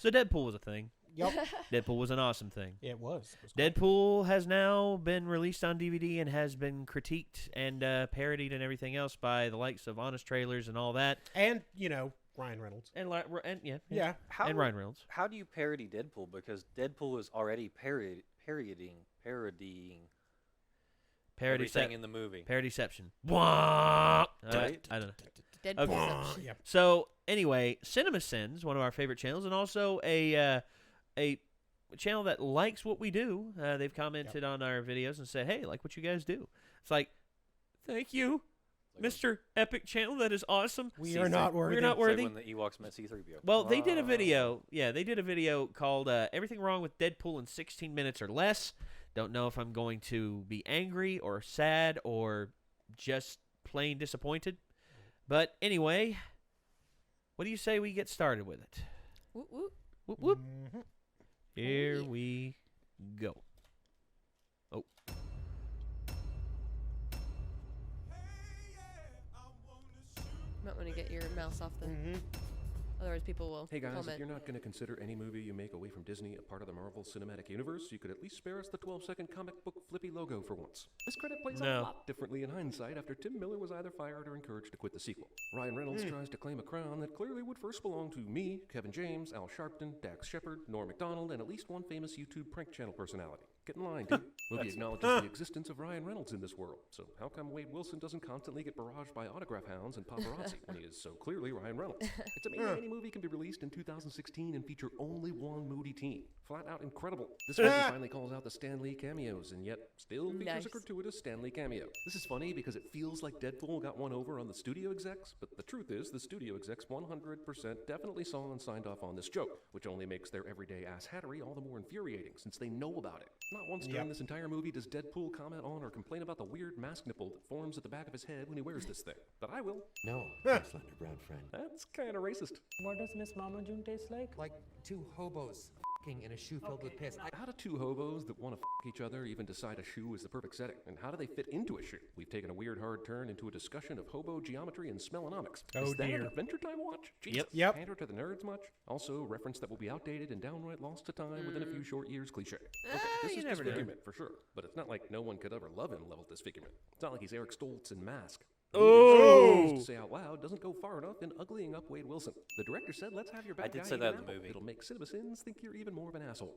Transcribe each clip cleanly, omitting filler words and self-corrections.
So Deadpool was a thing. Yep. Deadpool was an awesome thing. It was. Deadpool has now been released on DVD and has been critiqued and parodied and everything else by the likes of Honest Trailers and all that. And, Ryan Reynolds. And yeah. How, Ryan Reynolds. How do you parody Deadpool? Because Deadpool is already parodying everything in the movie. Parodyception. Right? I don't know. Deadpool. Yep. So anyway, CinemaSins, one of our favorite channels, and also a channel that likes what we do. They've commented on our videos and said, "Hey, like what you guys do." It's like, thank you, Mr. Epic Channel. That is awesome. We are not worthy. We're not worthy. It's like when the Ewoks met C-3PO. Well, they did a video. Yeah, they did a video called "Everything Wrong with Deadpool in 16 Minutes or Less." Don't know if I'm going to be angry or sad or just plain disappointed. But anyway, what do you say we get started with it? Whoop, whoop. Whoop, whoop. Mm-hmm. Here we go. Oh. Might want to get your mouse off the. Mm-hmm. Otherwise, people will Hey guys, comment. if you're not going to consider any movie you make away from Disney a part of the Marvel Cinematic Universe, you could at least spare us the 12-second comic book flippy logo for once. This credit plays a lot differently in hindsight after Tim Miller was either fired or encouraged to quit the sequel. Ryan Reynolds tries to claim a crown that clearly would first belong to me, Kevin James, Al Sharpton, Dax Shepard, Norm Macdonald, and at least one famous YouTube prank channel personality. Get in line, dude. Movie acknowledges the existence of Ryan Reynolds in this world, so how come Wade Wilson doesn't constantly get barraged by autograph hounds and paparazzi when he is so clearly Ryan Reynolds? It's amazing any movie can be released in 2016 and feature only one moody teen. Flat out incredible. This movie finally calls out the Stan Lee cameos, and yet still features a gratuitous Stan Lee cameo. This is funny because it feels like Deadpool got one over on the studio execs, but the truth is the studio execs 100% definitely saw and signed off on this joke, which only makes their everyday ass hattery all the more infuriating since they know about it. Not once during this entire movie does Deadpool comment on or complain about the weird mask nipple that forms at the back of his head when he wears this thing, but I will. No, my slender brown friend. That's kind of racist. What does Miss Mama June taste like? Like two hobos f***ing in a shoe filled with piss. How do two hobos that want to f*** each other even decide a shoe is the perfect setting? And how do they fit into a shoe? We've taken a weird hard turn into a discussion of hobo geometry and smellonomics. Oh, is that dear. an Adventure Time watch? Jesus. Yep. Pander to the nerds much? Also, reference that will be outdated and downright lost to time within a few short years cliche. Okay, this you is never know. disfigurement for sure, but it's not like no one could ever love him level disfigurement. It's not like he's Eric Stoltz in Mask. Oh! To say out loud doesn't go far enough in uglying up Wade Wilson. The director said, "Let's have your bad I did guy say eat that an in the apple. movie. It'll make CinemaSins think you're even more of an asshole."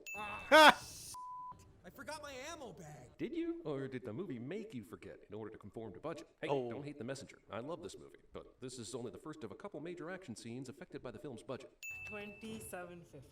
I forgot my ammo bag. Did you? Or did the movie make you forget in order to conform to budget? Hey, Oh. don't hate the messenger. I love this movie, but this is only the first of a couple major action scenes affected by the film's budget. $27.50.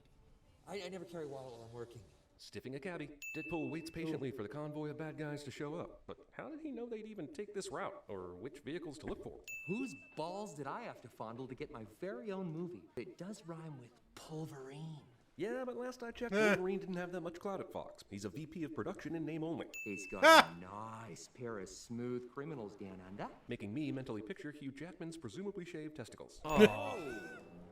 I never carry a wallet while I'm working. Stiffing a cabbie, Deadpool waits patiently for the convoy of bad guys to show up. But how did he know they'd even take this route, or which vehicles to look for? Whose balls did I have to fondle to get my very own movie? It does rhyme with Pulverine. Yeah, but last I checked, Wolverine didn't have that much clout at Fox. He's a VP of production in name only. He's got a nice pair of smooth criminals down under. Making me mentally picture Hugh Jackman's presumably shaved testicles. Oh,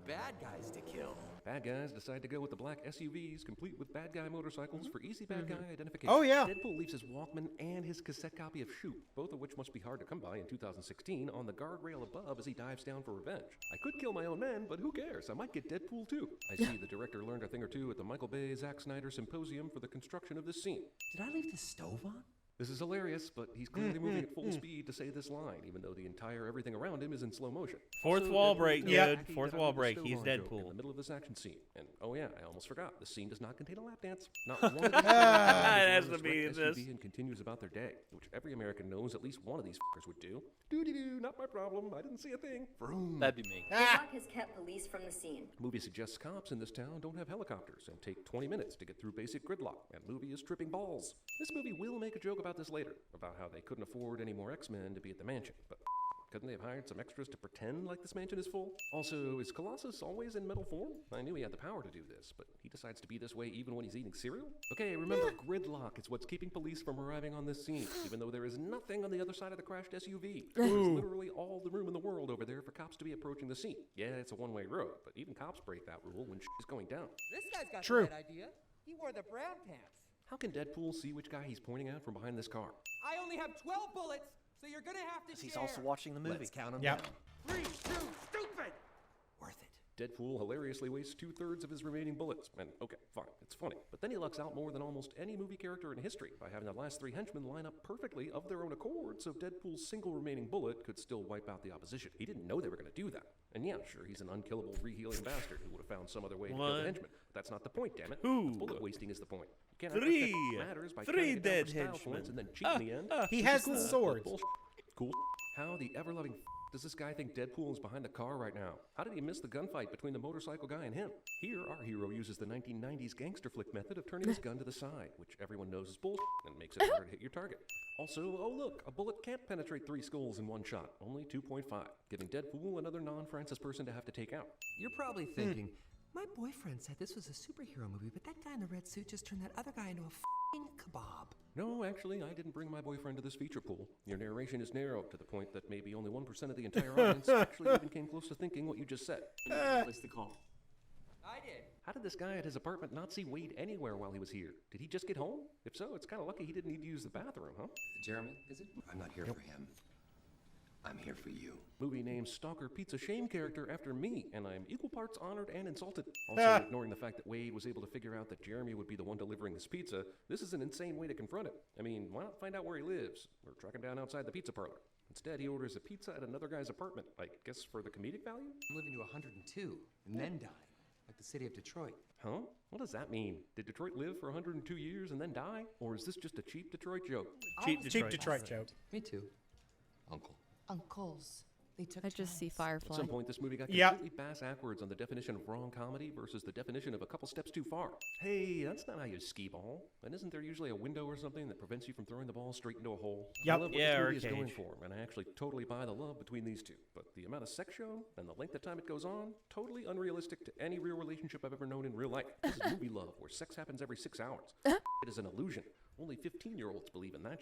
bad guys to kill. Bad guys decide to go with the black SUVs, complete with bad guy motorcycles for easy bad guy identification. Oh, yeah. Deadpool leaves his Walkman and his cassette copy of Shoot, both of which must be hard to come by in 2016, on the guardrail above as he dives down for revenge. I could kill my own men, but who cares? I might get Deadpool too. I see the director learned a thing or two at the Michael Bay Zack Snyder Symposium for the construction of this scene. Did I leave the stove on? This is hilarious, but he's clearly moving at full speed to say this line, even though the entire everything around him is in slow motion. Fourth So wall Deadpool break, tells dude. Jackie Fourth that I wall did the break. stove He's on joke Deadpool. in the middle of this action scene. And oh yeah, I almost forgot. This scene does not contain a lap dance. Not one of these It has to this be wrecked this. SUV and continues about their day, which every American knows at least one of these fuckers would do. Doody-doo, not my problem. I didn't see a thing. Vroom. That'd be me. Rock has kept police from the scene. Movie suggests cops in this town don't have helicopters and take 20 minutes to get through basic gridlock, and movie is tripping balls. This movie will make a joke about this later, about how they couldn't afford any more X-Men to be at the mansion, but couldn't they have hired some extras to pretend like this mansion is full? Also, is Colossus always in metal form? I knew he had the power to do this, but he decides to be this way even when he's eating cereal? Okay, remember, gridlock is what's keeping police from arriving on this scene, even though there is nothing on the other side of the crashed SUV. There's literally all the room in the world over there for cops to be approaching the scene. Yeah, it's a one-way road, but even cops break that rule when is going down. This guy's got True. the right idea. He wore the brown pants. How can Deadpool see which guy he's pointing at from behind this car? I only have 12 bullets, so you're gonna have to He's share. also watching the movie. Let's count them Yep. down. 3, 2, stupid! Worth it. Deadpool hilariously wastes 2/3 of his remaining bullets. And okay, fine, it's funny. But then he lucks out more than almost any movie character in history by having the last 3 henchmen line up perfectly of their own accord so Deadpool's single remaining bullet could still wipe out the opposition. He didn't know they were going to do that. And yeah, sure, he's an unkillable, re-healing bastard who would have found some other way to kill the henchmen. But that's not the point, damn it. Who? Bullet wasting is the point. You can't 3. matters by 3 trying to dead get down for style henchmen. points and then cheat in the end. He Which has is the cool, but swords. bullshit. Cool. How the ever-loving does this guy think Deadpool is behind the car right now? How did he miss the gunfight between the motorcycle guy and him? Here, our hero uses the 1990s gangster flick method of turning his gun to the side, which everyone knows is bullshit and makes it harder to hit your target. Also, oh look, a bullet can't penetrate 3 skulls in one shot, only 2.5, giving Deadpool another non-Francis person to have to take out. You're probably thinking, my boyfriend said this was a superhero movie, but that guy in the red suit just turned that other guy into a f***ing kebab. No, actually, I didn't bring my boyfriend to this feature pool. Your narration is narrow to the point that maybe only 1% of the entire audience actually even came close to thinking what you just said. Place the call. I did. How did this guy at his apartment not see Wade anywhere while he was here? Did he just get home? If so, it's kind of lucky he didn't need to use the bathroom, huh? Jeremy, is it? I'm not here for him. I'm here for you. Movie named Stalker Pizza Shame character after me, and I'm equal parts honored and insulted. Also, ignoring the fact that Wade was able to figure out that Jeremy would be the one delivering this pizza, this is an insane way to confront it. I mean, why not find out where he lives, or track him down outside the pizza parlor? Instead, he orders a pizza at another guy's apartment, I guess for the comedic value? I'm living to 102 and then die, like the city of Detroit. Huh? What does that mean? Did Detroit live for 102 years and then die? Or is this just a cheap Detroit joke? Cheap Detroit joke. Me too. Uncle. Uncles. They took I just see At Firefly. some point, this movie got Yep. completely bass-ackwards on the definition of wrong comedy versus the definition of a couple steps too far. Hey, that's not how you skee ball. And isn't there usually a window or something that prevents you from throwing the ball straight into a hole? Yep. I love what Yeah, this or movie a is going cage. for, and I actually totally buy the love between these two. But the amount of sex shown and the length of time it goes on, totally unrealistic to any real relationship I've ever known in real life. This is movie love, where sex happens every 6 hours. It is an illusion. Only 15-year-olds believe in that.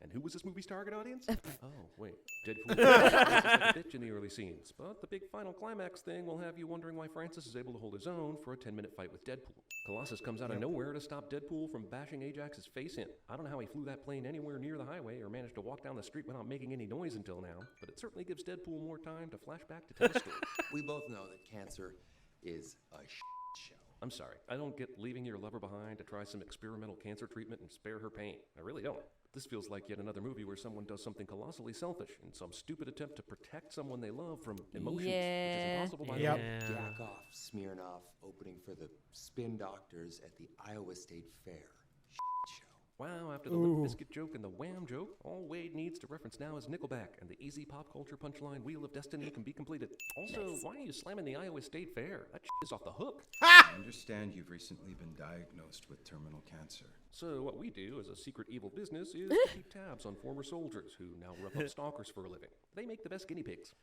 And who was this movie's target audience? Oh, wait. Deadpool is like a bitch in the early scenes, but the big final climax thing will have you wondering why Francis is able to hold his own for a 10-minute fight with Deadpool. Colossus comes out of nowhere to stop Deadpool from bashing Ajax's face in. I don't know how he flew that plane anywhere near the highway or managed to walk down the street without making any noise until now, but it certainly gives Deadpool more time to flash back to tell the story. We both know that cancer is a show. I'm sorry, I don't get leaving your lover behind to try some experimental cancer treatment and spare her pain. I really don't. This feels like yet another movie where someone does something colossally selfish in some stupid attempt to protect someone they love from emotions, which is impossible by the Yep. way. Jack off, Smirnoff, opening for the Spin Doctors at the Iowa State Fair. Show. Wow, after the Limp Bizkit joke and the Wham joke, all Wade needs to reference now is Nickelback, and the easy pop culture punchline Wheel of Destiny can be completed. Also, why are you slamming the Iowa State Fair? That is off the hook. I understand you've recently been diagnosed with terminal cancer. So what we do as a secret evil business is keep tabs on former soldiers who now rough up stalkers for a living. They make the best guinea pigs.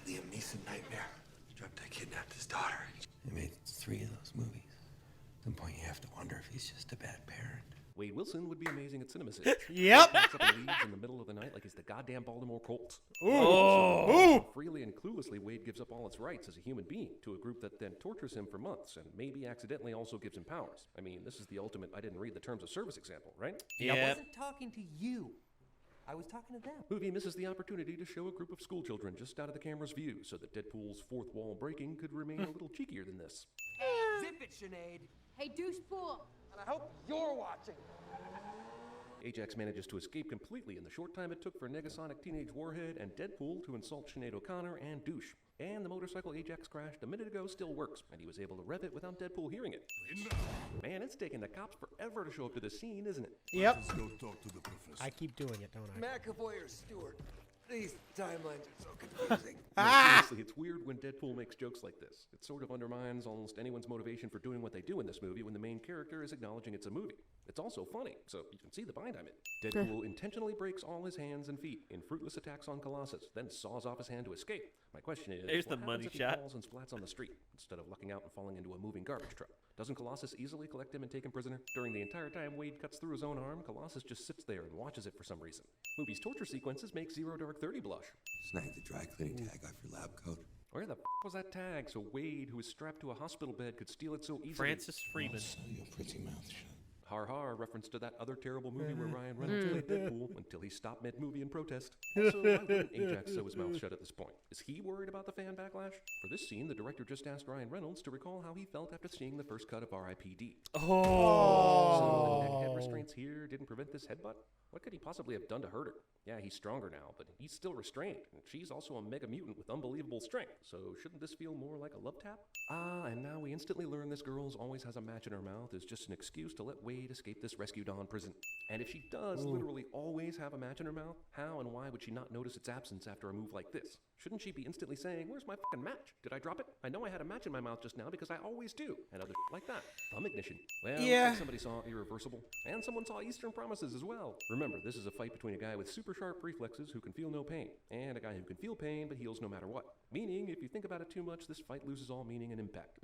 Liam Neeson nightmare. Dropped I kidnapped his daughter. He made 3 of those movies. At some point you have to wonder if he's just a bad parent. Wade Wilson would be amazing at CinemaSins. Yep. Backs up and leaves in the middle of the night like he's the goddamn Baltimore Colts. Ooh. Freely and cluelessly, Wade gives up all its rights as a human being to a group that then tortures him for months and maybe accidentally also gives him powers. I mean, this is the ultimate I didn't read the terms of service example, right? I Yeah. wasn't talking to you. I was talking to them. Movie misses the opportunity to show a group of schoolchildren just out of the camera's view so that Deadpool's fourth wall breaking could remain a little cheekier than this. Zip it, Sinead. Hey, doucheball. And I hope you're watching. Ajax manages to escape completely in the short time it took for Negasonic Teenage Warhead and Deadpool to insult Sinead O'Connor and Douche. And the motorcycle Ajax crashed a minute ago still works, and he was able to rev it without Deadpool hearing it. Man, it's taking the cops forever to show up to the scene, isn't it? Yep. Go talk to the professor. I keep doing it, don't I? McAvoy or Stewart? These timelines are so confusing. No, seriously, it's weird when Deadpool makes jokes like this. It sort of undermines almost anyone's motivation for doing what they do in this movie when the main character is acknowledging it's a movie. It's also funny, so you can see the bind I'm in. Deadpool intentionally breaks all his hands and feet in fruitless attacks on Colossus, then saws off his hand to escape. My question is, There's what the happens money if he shot. falls and splats on the street instead of lucking out and falling into a moving garbage truck? Doesn't Colossus easily collect him and take him prisoner? During the entire time Wade cuts through his own arm, Colossus just sits there and watches it for some reason. Movie's torture sequences make Zero Dark 30 blush. Snag the dry cleaning tag off your lab coat. Where the was that tag so Wade, who was strapped to a hospital bed, could steal it so easily? Francis Freeman. Your pretty mouth shut. Har har, reference to that other terrible movie where Ryan Reynolds played Deadpool until he stopped mid-movie in protest. Also, why wouldn't Ajax sew his mouth shut at this point? Is he worried about the fan backlash? For this scene, the director just asked Ryan Reynolds to recall how he felt after seeing the first cut of R.I.P.D. So the neck head restraints here didn't prevent this headbutt? What could he possibly have done to hurt her? Yeah, he's stronger now, but he's still restrained, and she's also a mega mutant with unbelievable strength, so shouldn't this feel more like a love tap? And now we instantly learn this girl's always has a match in her mouth is just an excuse to let Wade escape this rescue Dawn prison. And if she does literally always have a match in her mouth, how and why would she not notice its absence after a move like this? Shouldn't she be instantly saying, where's my fucking match? Did I drop it? I know I had a match in my mouth just now because I always do. And other like that. Thumb ignition. Well, Yeah. looks like somebody saw Irreversible. And someone saw Eastern Promises as well. Remember, this is a fight between a guy with super sharp reflexes who can feel no pain, and a guy who can feel pain but heals no matter what. Meaning, if you think about it too much, this fight loses all meaning and impact.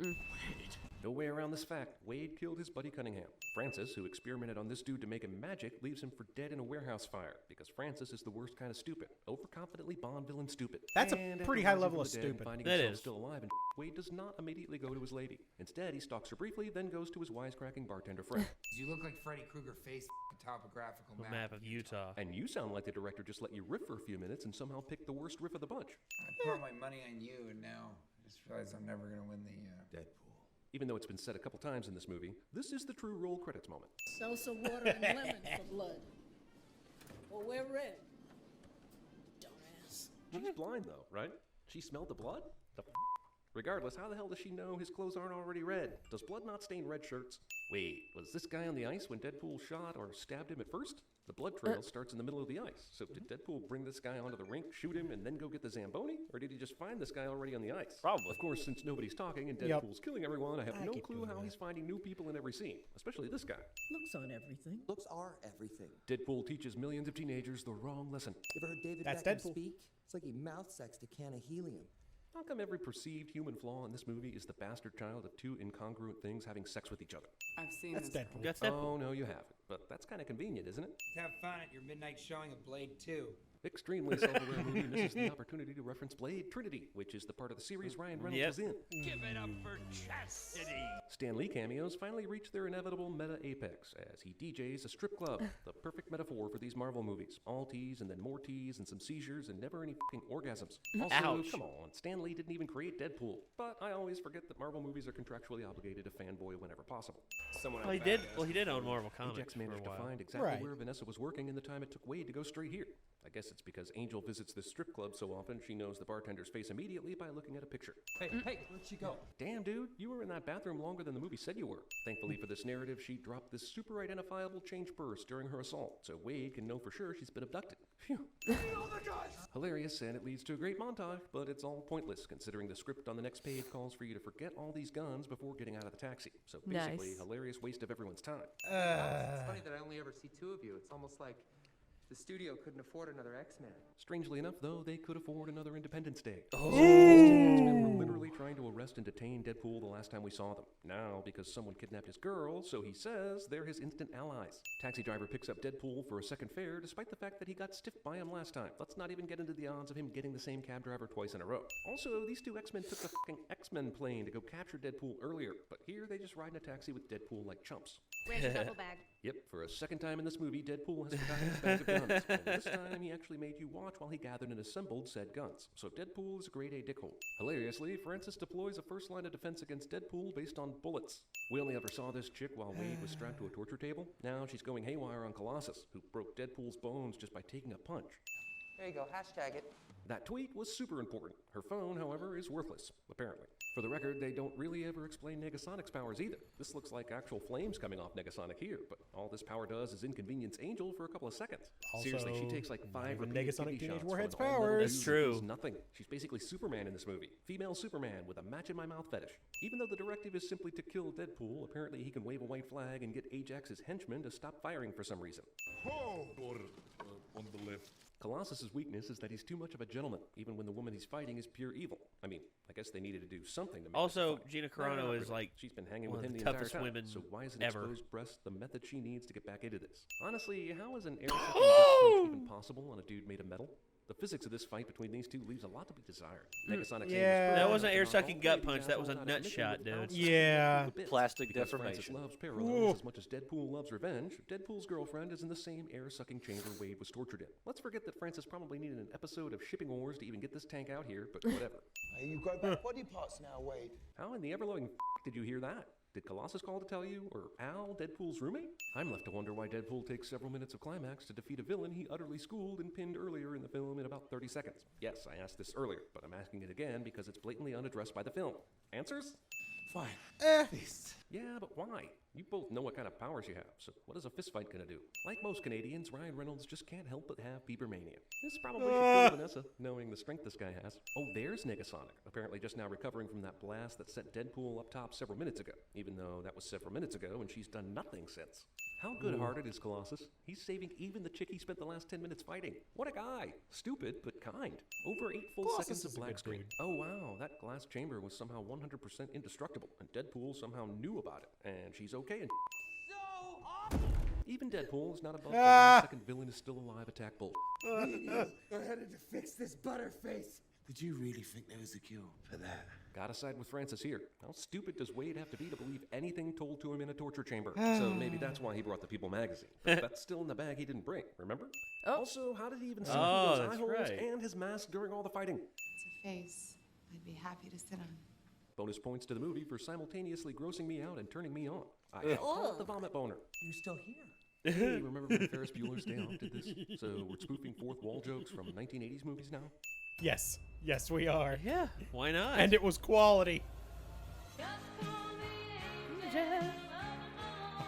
No way around this fact. Wade killed his buddy Cunningham. Francis, who experimented on this dude to make him magic, leaves him for dead in a warehouse fire, because Francis is the worst kind of stupid. Overconfidently Bond villain stupid. That's a And pretty after high rising level from of the dead and stupid. finding That himself is. still alive and Wade does not immediately go to his lady. Instead, he stalks her briefly, then goes to his wisecracking bartender friend. You look like Freddy Krueger face topographical The map. map of Utah. And you sound like the director just let you riff for a few minutes and somehow picked the worst riff of the bunch. I put all my money on you, and now I just realized I'm never gonna win the Deadpool. Even though it's been said a couple times in this movie, this is the true roll credits moment. Salsa water and lemon for blood. Well, we're red. Dumbass. She's blind though, right? She smelled the blood? Regardless, how the hell does she know his clothes aren't already red? Does blood not stain red shirts? Wait, was this guy on the ice when Deadpool shot or stabbed him at first? The blood trail starts in the middle of the ice. So did Deadpool bring this guy onto the rink, shoot him, and then go get the Zamboni? Or did he just find this guy already on the ice? Probably. Of course, since nobody's talking and Yep. Deadpool's killing everyone, I have I no keep clue doing how that. he's finding new people in every scene, especially this guy. Looks on everything. Looks are everything. Deadpool teaches millions of teenagers the wrong lesson. You ever heard David That's Beckham Deadpool. speak? It's like he mouth sexed a can of helium. How come every perceived human flaw in this movie is the bastard child of two incongruent things having sex with each other? I've seen That's this. Deadpool. That's Deadpool. Oh, no, you haven't. But that's kind of convenient, isn't it? Have fun at your midnight showing of Blade 2. Extremely self-aware movie misses the opportunity to reference Blade Trinity, which is the part of the series Ryan Reynolds Yep. was in. Give it up for Chastity. Stan Lee cameos finally reach their inevitable meta apex as he DJs a strip club, the perfect metaphor for these Marvel movies. All tease and then more tease and some seizures and never any fucking orgasms. Also, Ouch. come on, Stan Lee didn't even create Deadpool. But I always forget that Marvel movies are contractually obligated to fanboy whenever possible. Well, he did. Well, he did own Marvel Comics Ajax for a managed to while. find exactly Right. where Vanessa was working in the time it took Wade to go straight here. I guess it's because Angel visits this strip club so often she knows the bartender's face immediately by looking at a picture. Hey, where'd she go? Damn, dude, you were in that bathroom longer than the movie said you were. Thankfully for this narrative, she dropped this super identifiable change purse during her assault, so Wade can know for sure she's been abducted. Phew. Hilarious, and it leads to a great montage, but it's all pointless considering the script on the next page calls for you to forget all these guns before getting out of the taxi. So basically, Nice. hilarious waste of everyone's time. It's funny that I only ever see two of you. It's almost like the studio couldn't afford another X-Men. Strangely enough, though, they could afford another Independence Day. These two X-Men were literally trying to arrest and detain Deadpool the last time we saw them. Now, because someone kidnapped his girl, so he says they're his instant allies. Taxi driver picks up Deadpool for a second fare, despite the fact that he got stiffed by him last time. Let's not even get into the odds of him getting the same cab driver twice in a row. Also, these two X-Men took the fucking X-Men plane to go capture Deadpool earlier, but here they just ride in a taxi with Deadpool like chumps. Where's the duffel bag? Yep, for a second time in this movie, Deadpool has forgotten his bag of guns. And this time, he actually made you watch while he gathered and assembled said guns. So Deadpool is a grade A dickhole. Hilariously, Francis deploys a first line of defense against Deadpool based on bullets. We only ever saw this chick while Wade was strapped to a torture table. Now she's going haywire on Colossus, who broke Deadpool's bones just by taking a punch. There you go, hashtag it. That tweet was super important. Her phone, however, is worthless, apparently. For the record, they don't really ever explain Negasonic's powers either. This looks like actual flames coming off Negasonic here, but all this power does is inconvenience Angel for a couple of seconds. Seriously, she takes like 5 even repeated Negasonic kidney Teenage shots Warhead's from an all-metal powers. dude That's that true. does nothing. She's basically Superman in this movie. Female Superman with a match-in-my-mouth fetish. Even though the directive is simply to kill Deadpool, apparently he can wave a white flag and get Ajax's henchmen to stop firing for some reason. On the left. Colossus's weakness is that he's too much of a gentleman, even when the woman he's fighting is pure evil. I mean, I guess they needed to do something to make Also, this fun. Gina No, Carano not is really. like she's been hanging one with of him the the entire toughest time. women So why isn't ever. exposed breast the method she needs to get back into this? Honestly, how is an air sucking even possible on a dude made of metal? The physics of this fight between these two leaves a lot to be desired. Negasonic yeah. That wasn't air-sucking gut punch. That was a nut shot, dude. Yeah. Plastic Because deformation. Francis loves parallels as much as Deadpool loves revenge. Deadpool's girlfriend is in the same air-sucking chamber Wade was tortured in. Let's forget that Francis probably needed an episode of Shipping Wars to even get this tank out here, but whatever. You've got back body parts now, Wade. How in the ever-loving did you hear that? Did Colossus call to tell you? Or Al, Deadpool's roommate? I'm left to wonder why Deadpool takes several minutes of climax to defeat a villain he utterly schooled and pinned earlier in the film in about 30 seconds. Yes, I asked this earlier, but I'm asking it again because it's blatantly unaddressed by the film. Answers? Fine. Fist. Yeah, but why? You both know what kind of powers you have, so what is a fistfight gonna do? Like most Canadians, Ryan Reynolds just can't help but have Biebermania. This probably should kill Vanessa, knowing the strength this guy has. Oh, there's Negasonic, apparently just now recovering from that blast that sent Deadpool up top several minutes ago, even though that was several minutes ago and she's done nothing since. How good-hearted is Colossus? He's saving even the chick he spent the last 10 minutes fighting. What a guy! Stupid, but kind. Over 8 full Colossus seconds is of a black good screen. dude. Oh wow, that glass chamber was somehow 100% indestructible, and Deadpool somehow knew about it, and she's okay and even Deadpool is not above the last-second villain is still alive attack bull. You're headed to fix this butterface. Did you really think there was a cure for that? Gotta side with Francis here. How stupid does Wade have to be to believe anything told to him in a torture chamber? So maybe that's why he brought the People magazine. But that's still in the bag he didn't bring, remember? Oh. Also, how did he even see Oh, through those that's eye holes right. and his mask during all the fighting? It's a face I'd be happy to sit on. Bonus points to the movie for simultaneously grossing me out and turning me on. I shall call it the vomit boner. You're still here. Hey, remember when Ferris Bueller's Day Off did this? So we're spoofing fourth wall jokes from 1980s movies now? Yes. Yes, we are. Yeah, why not? And it was quality.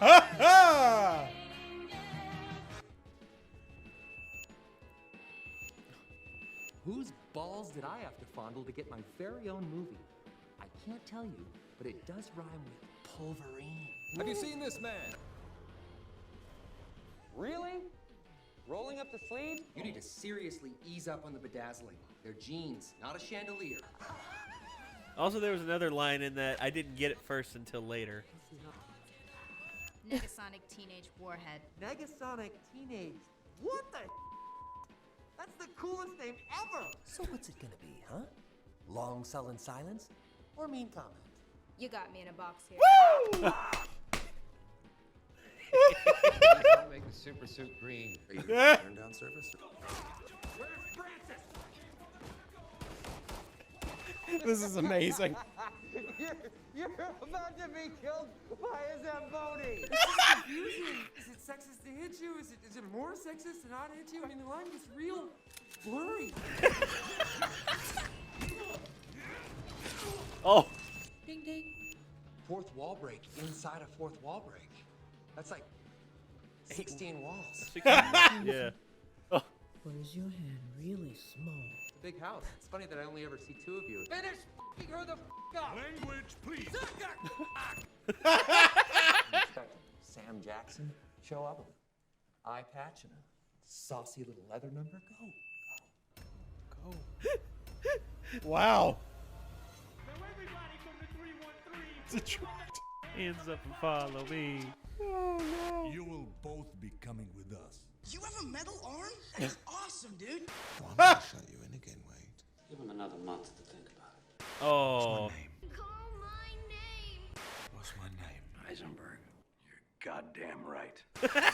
Ha ha! Whose balls did I have to fondle to get my very own movie? I can't tell you, but it does rhyme with pulverine. Have you seen this man? Really? Rolling up the sleeves? You need to seriously ease up on the bedazzling. They're jeans, not a chandelier. Also, there was another line in that I didn't get it first until later. Negasonic Teenage Warhead. Negasonic Teenage. What the? That's the coolest name ever! So what's it gonna be, huh? Long sullen silence? Or mean comment? You got me in a box here. Woo! Don't make the super suit green. Are you turn down service? This is amazing. You're about to be killed by a Zamboni! This is confusing. Is it sexist to hit you? Is it more sexist to not hit you? I mean, the line gets real blurry. Oh. Ding ding. Fourth wall break inside a fourth wall break. That's like 16 walls. Yeah. Or is your hand really small? It's a big house. It's funny that I only ever see two of you. Finish f***ing her the f*** up. Language, please. Sam Jackson show up with an eye patch and a saucy little leather number. Go. Wow. Now everybody from the 313. It's a trend. Hands up and follow me. Oh no. You will both be coming with us. You have a metal arm? That's awesome, dude. I'm gonna shut you in again, Wade. Give him another month to think about it. Oh. Call my name. What's my name? Heisenberg. You're goddamn right.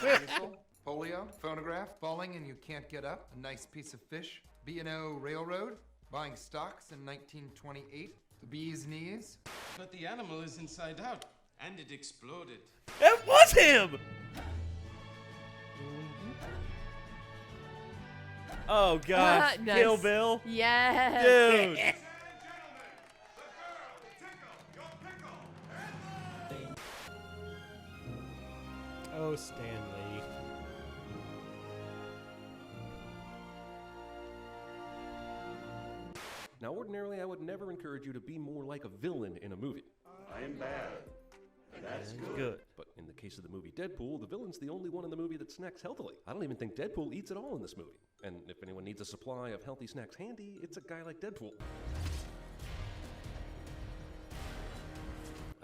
Dinosaur, polio, phonograph, falling and you can't get up, a nice piece of fish, B&O Railroad, buying stocks in 1928, the bee's knees. But the animal is inside out, and it exploded. It was him! Oh gosh, Nice. Kill Bill. Yes. Dude. Oh, Stanley. Now, ordinarily, I would never encourage you to be more like a villain in a movie. I am bad. That's good. But in the case of the movie Deadpool, the villain's the only one in the movie that snacks healthily. I don't even think Deadpool eats at all in this movie. And if anyone needs a supply of healthy snacks handy, it's a guy like Deadpool.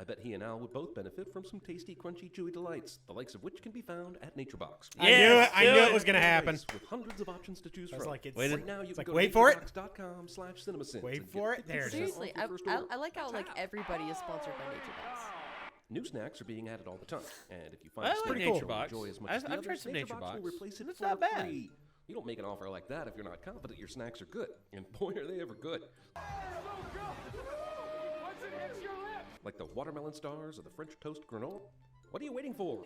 I bet he and Al would both benefit from some tasty, crunchy, chewy delights, the likes of which can be found at NatureBox. I knew it was going to happen. With hundreds of options to choose I was from. like, right now, you can go wait to for it. naturebox.com/cinemasins. Wait and for get it. There it is. 50% Seriously, off your first order. I like how like everybody is sponsored by NatureBox. New snacks are being added all the time, and if you find I a like snack you NatureBox. enjoy as much I've as the tried others, some NatureBox NatureBox. will replace it It's for not bad. free. You don't make an offer like that if you're not confident your snacks are good, and boy, are they ever good. Like the watermelon stars or the French toast granola. What are you waiting for?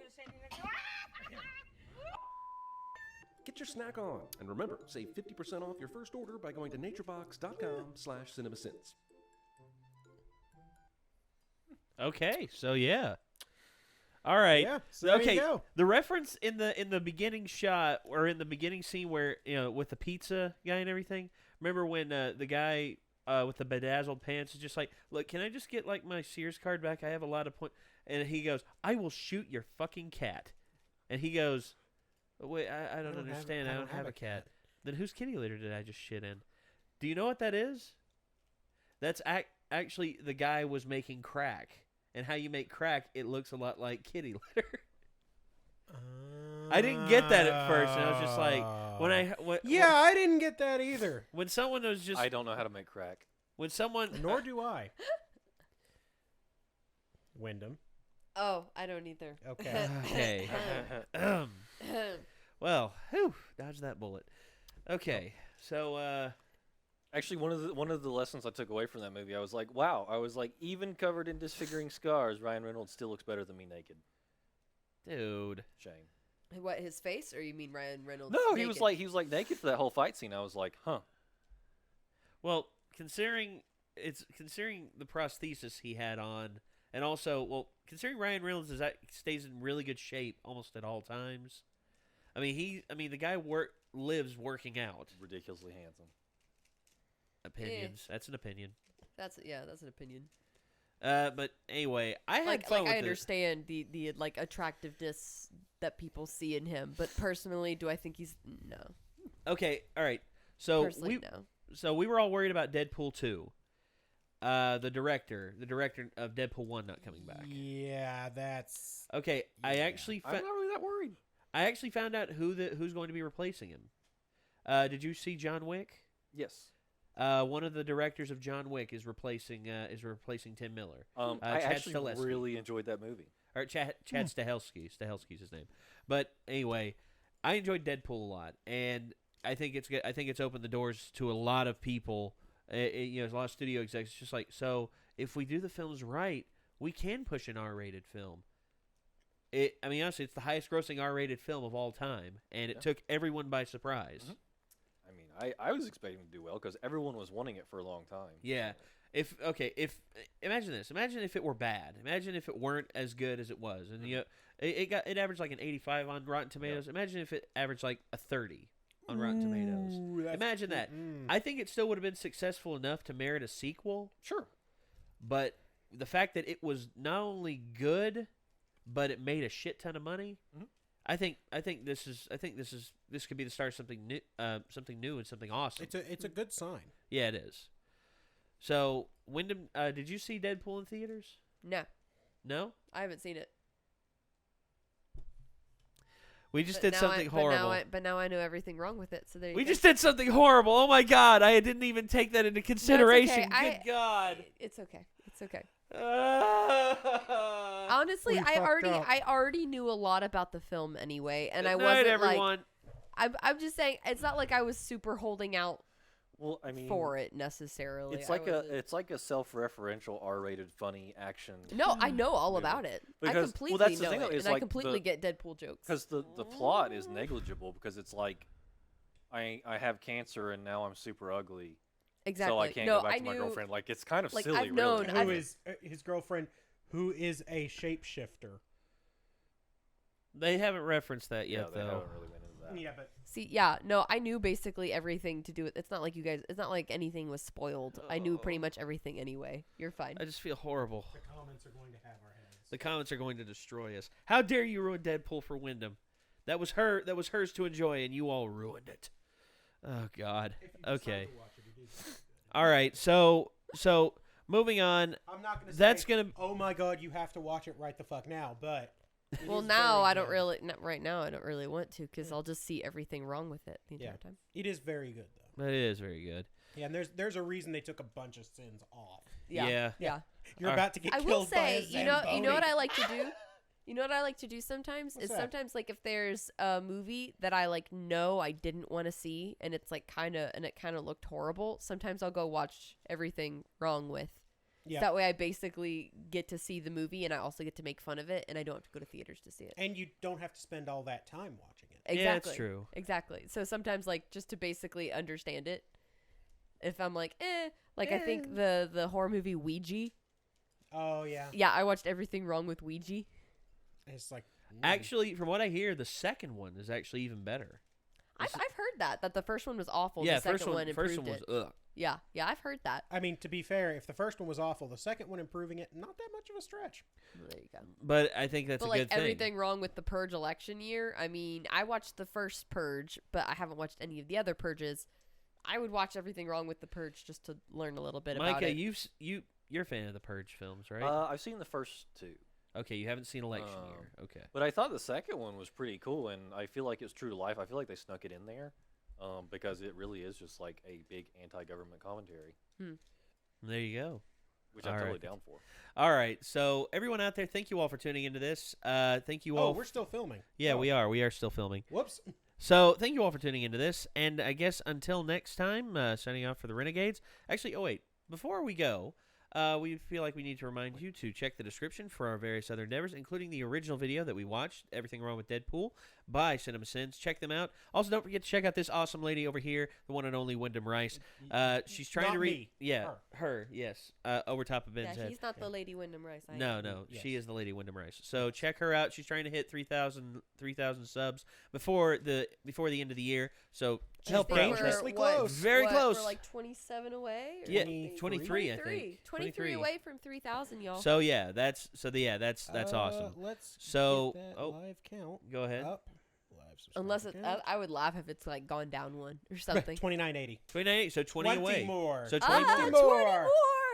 Get your snack on, and remember, save 50% off your first order by going to naturebox.com/cinemasins. Okay, so yeah. All right. Yeah, so there okay. you go. The reference in the beginning shot or in the beginning scene where with the pizza guy and everything. Remember when the guy with the bedazzled pants is just like, look, can I just get like my Sears card back? I have a lot of points. And he goes, I will shoot your fucking cat. And he goes, wait, I don't understand. I don't have a cat. Then whose kitty litter did I just shit in? Do you know what that is? That's actually the guy was making crack. And how you make crack, it looks a lot like kitty litter. I didn't get that at first, and I was just like, I didn't get that either. When someone was just, I don't know how to make crack. When someone, nor do I. Wyndham. Oh, I don't either. Okay. Okay. Well, dodge that bullet. Okay, so actually, one of the lessons I took away from that movie, I was like, wow. I was like, even covered in disfiguring scars, Ryan Reynolds still looks better than me naked. Dude. Shame. What, his face, or you mean Ryan Reynolds? No, naked? he was like naked for that whole fight scene. I was like, huh. Well, considering the prosthesis he had on, and also, considering Ryan Reynolds stays in really good shape almost at all times. I mean, the guy lives working out. Ridiculously handsome. Opinions. That's an opinion. That's an opinion. But anyway, I had fun with I it. understand the like attractiveness that people see in him, but personally, do I think he's no? Okay, all right. So Personally, no. So we were all worried about Deadpool 2. The director of Deadpool 1 not coming back. Yeah, that's okay. Yeah. I'm not really that worried. I actually found out who's going to be replacing him. Did you see John Wick? Yes. One of the directors of John Wick is replacing Tim Miller. I Chad actually Stahelski. really enjoyed that movie. Or Chad Stahelski. Stahelski's his name. But anyway, I enjoyed Deadpool a lot, and I think it's opened the doors to a lot of people. There's a lot of studio execs. It's just like, so if we do the films right, we can push an R-rated film. Honestly, it's the highest-grossing R-rated film of all time, and it took everyone by surprise. Mm-hmm. I was expecting to do well because everyone was wanting it for a long time. Yeah. Imagine this. Imagine if it were bad. Imagine if it weren't as good as it was, and it averaged like an 85 on Rotten Tomatoes. Imagine if it averaged like a 30 on Rotten Tomatoes. Imagine that. I think it still would have been successful enough to merit a sequel. Sure. But the fact that it was not only good, but it made a shit ton of money. Mm-hmm. I think this could be the start of something new and something awesome. It's a good sign. Yeah, it is. So, Wyndham, did you see Deadpool in theaters? No. No? I haven't seen it. We just did something horrible. But now I know everything wrong with it. So there you we go. just did something horrible. Oh my God! I didn't even take that into consideration. No, it's okay. Good God! It's okay. It's okay. Honestly, I already knew a lot about the film anyway, and I wasn't everyone. like. I'm just saying, it's not like I was super holding out. Well, I mean, for it necessarily. It's like a self-referential R-rated funny action. No, I know all about it. Because, I completely that's the know thing, it, is and like I completely get Deadpool jokes. Because the plot is negligible because it's like, I have cancer and now I'm super ugly. Exactly. So I can't go back to my girlfriend. Like, it's kind of silly. I've known who is his girlfriend, who is a shapeshifter. They haven't referenced that yet, they though. haven't really been into that. Yeah, but I knew basically everything to do with. It's not like anything was spoiled. I knew pretty much everything anyway. You're fine. I just feel horrible. The comments are going to have our heads. The comments are going to destroy us. How dare you ruin Deadpool for Wyndham? That was hers to enjoy, and you all ruined it. Oh God. Okay. All right. So moving on. I'm not gonna. That's say, gonna. Oh my God, you have to watch it right the fuck now. But Well, now I don't really. Not right now, I don't really want to because I'll just see everything wrong with it the entire time. It is very good though. It is very good. Yeah, and there's a reason they took a bunch of sins off. Yeah. You're about to get I killed will say, by a you know what Zamboni. I like to do. You know what I like to do sometimes What's is that? sometimes like if there's a movie that I like know I didn't want to see and it's like kind of looked horrible. Sometimes I'll go watch Everything Wrong with. Yeah. That way I basically get to see the movie and I also get to make fun of it and I don't have to go to theaters to see it. And you don't have to spend all that time watching it. Exactly. Yeah, it's true. Exactly. So sometimes like just to basically understand it. If I'm like, like I think the horror movie Ouija. Oh yeah. Yeah, I watched Everything Wrong with Ouija. It's like Actually, from what I hear, the second one is actually even better. I've heard that the first one was awful. Yeah, the second first one improved was it. ugh. Yeah, I've heard that. I mean, to be fair, if the first one was awful, the second one improving it, not that much of a stretch. There you go. But I think that's But a like good thing. Everything Wrong with the Purge election year. I mean, I watched the first Purge, but I haven't watched any of the other Purges. I would watch Everything Wrong with the Purge just to learn a little bit about Micah, it. you're a fan of the Purge films, right? I've seen the first two. Okay, you haven't seen Election Year. Okay. But I thought the second one was pretty cool, and I feel like it's true to life. I feel like they snuck it in there because it really is just like a big anti-government commentary. There you go. Which I'm totally down for. All right, so everyone out there, thank you all for tuning into this. Thank you all. Oh, we're still filming. Yeah, Oh. we are. We are still filming. Whoops. So thank you all for tuning into this, and I guess until next time, signing off for the Renegades. Actually, oh wait, before we go, we feel like we need to remind you to check the description for our various other endeavors, including the original video that we watched, Everything Wrong with Deadpool, by Cinema Sins. Check them out. Also, don't forget to check out this awesome lady over here, the one and only Wyndham Rice. She's trying Not to read. me. Yeah, her. Yes, over top of Ben's head. he's not the Lady Wyndham Rice. No, she is the Lady Wyndham Rice. So check her out. She's trying to hit 3,000 subs before the end of the year. So help her out. dangerously close. Very close. We're like 27 away. Yeah, 23, I think. 23 away from 3,000, y'all. So yeah, that's awesome. Let's so get that live count. Go ahead. Up. Unless it, I would laugh if it's like gone down one or something. 2980. 29, so 20 away. 20 more. So 20 more. 20 more.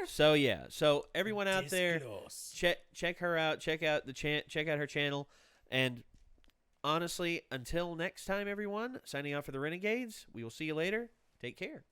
So yeah, so everyone out there, Disclose. check her out. Check out her channel, and honestly, until next time, everyone, signing off for the Renegades. We will see you later. Take care.